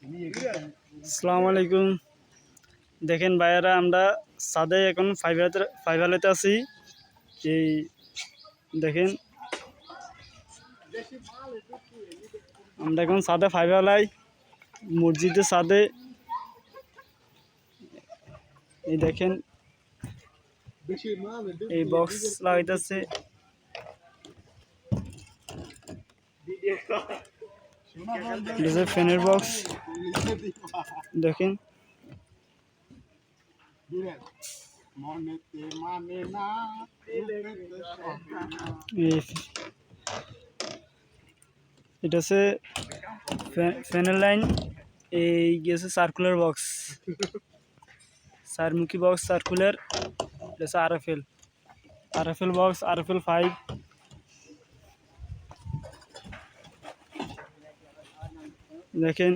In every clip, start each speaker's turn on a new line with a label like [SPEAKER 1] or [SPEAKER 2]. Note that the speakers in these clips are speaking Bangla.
[SPEAKER 1] আসসালামু আলাইকুম। দেখেন ভাইয়ারা, আমরা ছাদে এখন ফাইভালেতে আছি। এই দেখেন, আমরা এখন ছাদে ফাইভালাই মসজিদের ছাদে। এই দেখেন, এই বক্স লাগাইতেছে। ফ্যানের বক্স দেখেন। এটা হচ্ছে ফ্যানের লাইন। এই গেছে সার্কুলার বক্স, চারমুখী বক্স সার্কুলার। এটা হচ্ছে আরএফএল বক্স, আরএফএল 5। দেখেন,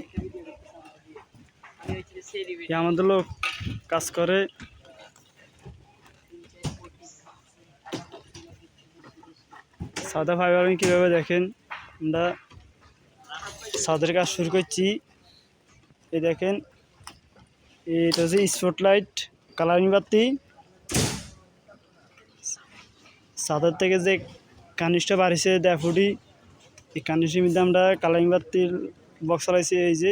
[SPEAKER 1] আমাদের লোক কাজ করে। সাদা ফাইবার কীভাবে দেখেন, আমরা ছাদের কাজ শুরু করছি। এই দেখেন, এটা হচ্ছে স্পটলাইট কালারিং বাতি। ছাদের থেকে যে কানিসটা বাড়িছে 1.5 ফুটি, এই কানিসের মধ্যে আমরা কালারিং বাতির বক্স চালাইছি। এই যে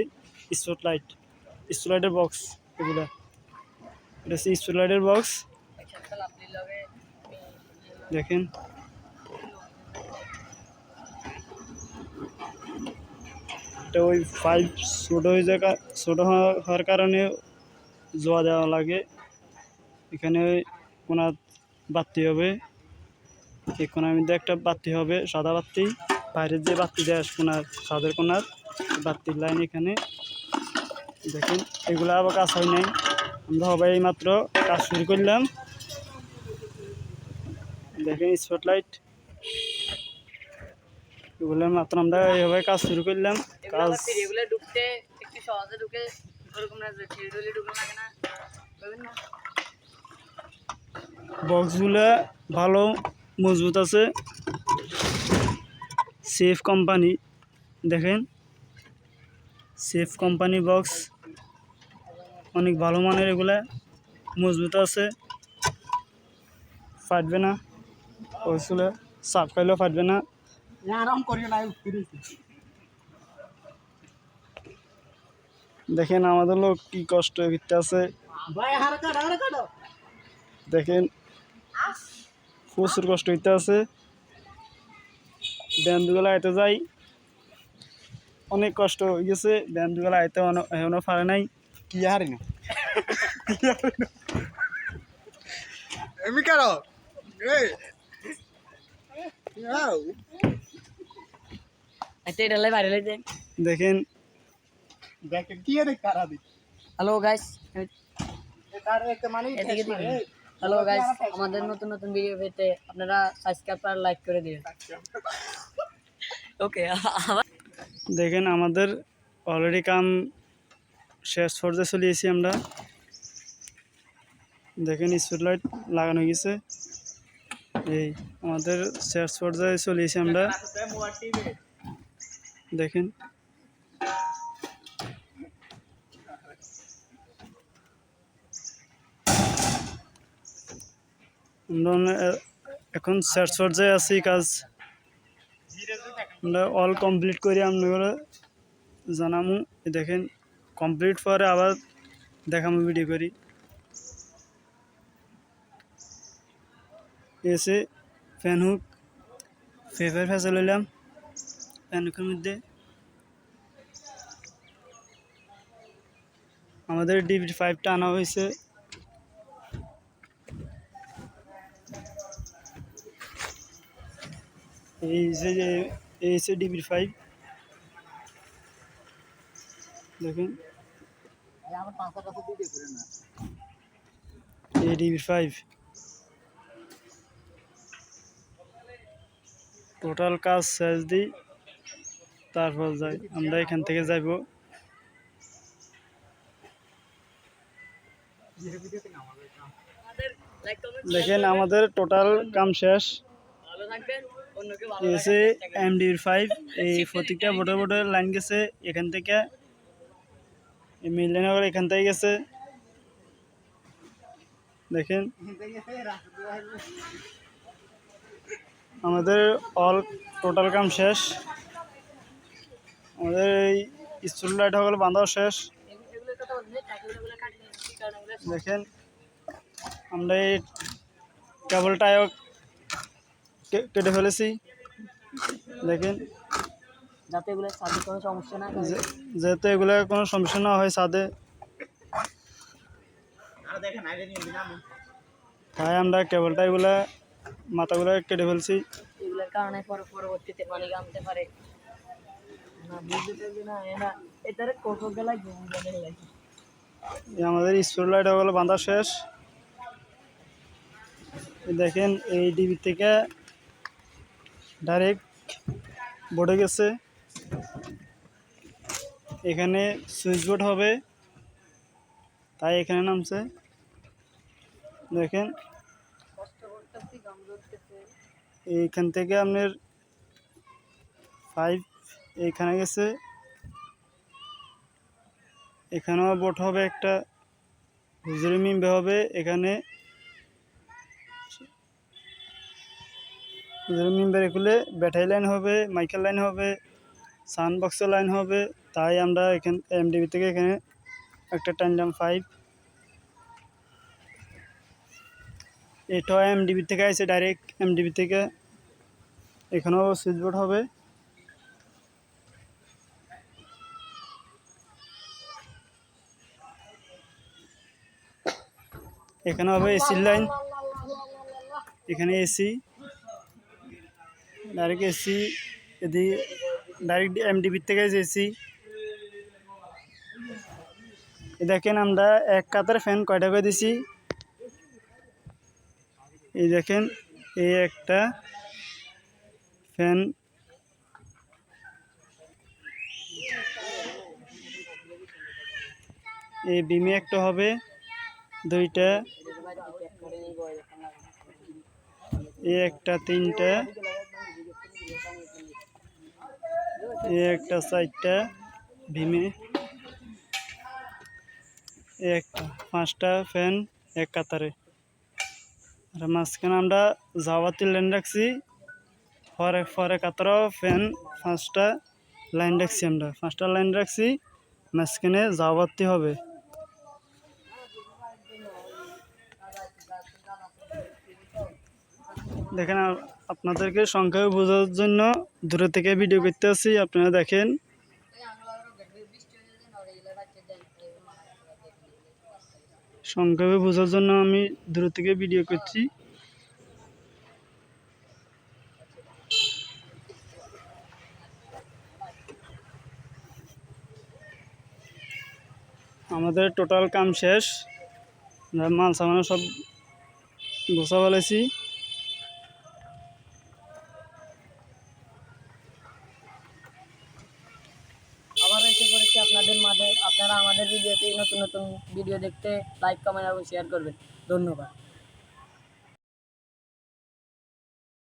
[SPEAKER 1] স্পটলাইটের বক্স, এগুলা এটা হচ্ছে স্পটলাইটের বক্স। দেখেন, এটা ওই 5 ছোট হওয়ার কারণে জোয়া দেওয়া লাগে। এখানে কোনার বাতি হবে, এই কোনার মধ্যে একটা বাতি হবে, সাদা বাতি। বাইরের যে বাতি দেয় কোনার, ছাদের কোনার বাতির লাইন এখানে। দেখেন, এগুলো আবার কাজ হয় নাই, আমরা সবাই মাত্র কাজ শুরু করলাম। দেখেন স্পটলাইট, এগুলো মাত্র আমরা এইভাবে কাজ শুরু করলাম। কাজ বক্সগুলো ভালো মজবুত আছে, সেফ কোম্পানি। দেখেন, সেফ কোম্পানি বক্স, অনেক ভালো মানের। এগুলা মজবুত আছে, ফাটবে না। বক্সগুলো চাপ খাইলেও ফাটবে না। দেখেন, আমাদের লোক কি কষ্ট করতে আছে। দেখেন, প্রচুর কষ্ট করতে আছে। ব্যান্ডগুলো আইতে যাই, অনেক কষ্ট হয়ে গেছে। ব্যান্ডগুলো আইতে এখনো পারে নাই। কি হারি না দেখেন,
[SPEAKER 2] হ্যালো গাইস, হ্যালো গাইস, আমাদের নতুন নতুন ভিডিও পেতে আপনারা সাবস্ক্রাইব আর লাইক করে দিবেন। ওকে,
[SPEAKER 1] দেখেন, আমাদের অলরেডি কাম শেষ পর্যায়ে চলে এসেছি আমরা। দেখেন, স্পটলাইট লাগানো গেছে। এই আমাদের শেষ পর্যায়ে চলে এসেছি আমরা। দেখেন, আমরা এখন শেষ পর্যায়ে আছি। কাজ আমরা অল কমপ্লিট করে আমরা জানামু। দেখেন, কমপ্লিট পরে আবার দেখামু, ভিডিও করি। এসে ফ্যান হুক ফেভার ফেসে লইলাম ফ্যান হুকের মধ্যে। আমাদের DB5টা আনা হয়েছে। এই যে DB5 দেখেন, এই DB5 টোটাল কাজ শেষ দিই, তারপর যাই আমরা এখান থেকে যাইব। দেখেন, আমাদের টোটাল কাম শেষ। MD5 এই প্রত্যেকটা বোর্ডে লাইন গেছে। এখান থেকে এই মেইন লাইন আবার এখান থেকে গেছে, দেখেন আমাদের অল টোটাল কাম শেষ। আমাদের এই স্ট্রিট লাইট হয়ে গেল বাঁধাও শেষ। দেখেন আমরা এই কেবলটাও কেটে ফেলেছি, দেখেন
[SPEAKER 2] যাতে এগুলো ছাদে কোনো সমস্যা না হয়।
[SPEAKER 1] যেহেতু এগুলো কোনো সমস্যা না হয় ছাদে, তাই আমরা কেবলটা এগুলা মাথাগুলো কেটে ফেলছি।
[SPEAKER 2] এগুলোর কারণে পরবর্তীতে পানি কামতে পারে না, বুঝতে পারবি না এরা এটারে কোটো গেলা ঘুম গেলে লাগে।
[SPEAKER 1] এই আমাদের স্ট্রিট লাইট হয়ে গেল বাঁধা শেষ। এই দেখেন এই ডিবি থেকে ডাইরেক্ট বোর্ডে গেছে, এখানে সুইচ বোর্ড হবে তাই এখানে নামছে। দেখেন
[SPEAKER 2] কষ্ট করতেছি, গাম ধরতেছে।
[SPEAKER 1] এইখান থেকে আপনার 5 এইখানে গেছে, এখানেও বোর্ড হবে একটা, হুজুরি মিমবে হবে এখানে, হুজুরি মিমবে খুলে ব্যাটারি লাইন হবে, মাইকেল লাইন হবে, সাউন্ড বক্সের লাইন হবে। তাই আমরা এখান এমডিবি থেকে এখানে একটা টানলাম 5। এটাও এমডিবি থেকে আছে, ডাইরেক্ট এমডিবি থেকে এখানেও সুইচ বোর্ড হবে। এখানে হবে এসি লাইন, এখানে এসি ডাইরেক্ট এসি, এদিকে ডাইরেক্ট এমডিবি থেকে এসি। দেখেন আমরা এক কাতার ফ্যান কয়টা করে দিছি, এই দেখেন এই একটা ফ্যান, এই বিমে একটা হবে, দুইটা, এই একটা, তিনটা, এই একটা, চারটা ভীমে, এই একটা, 5টা ফ্যান এক কাতারে। আর মাঝখানে আমরা জাওয়াতি লাইন রাখছি, পরে কাতারও ফ্যান 5টা লাইন রাখছি, আমরা 5টা লাইন রাখছি, মাঝখানে জাওয়াতি হবে। দেখেন আপনাদেরকে সংখ্যায় বোঝার জন্য দূরে থেকে ভিডিও করতে আসি, আপনারা দেখেন। সংক্ষেপে বোঝার জন্য আমি দূর থেকে ভিডিও করছি। আমাদের টোটাল কাম শেষ, মাল সামানো সব গোছা ফেলেছি।
[SPEAKER 2] আবার এসে পড়েছি আপনাদের মাঝে। আপনারা আমাদের ভিডিওতে নতুন নতুন ভিডিও দেখতে লাইক, কমেন্ট এবং শেয়ার করবেন। ধন্যবাদ।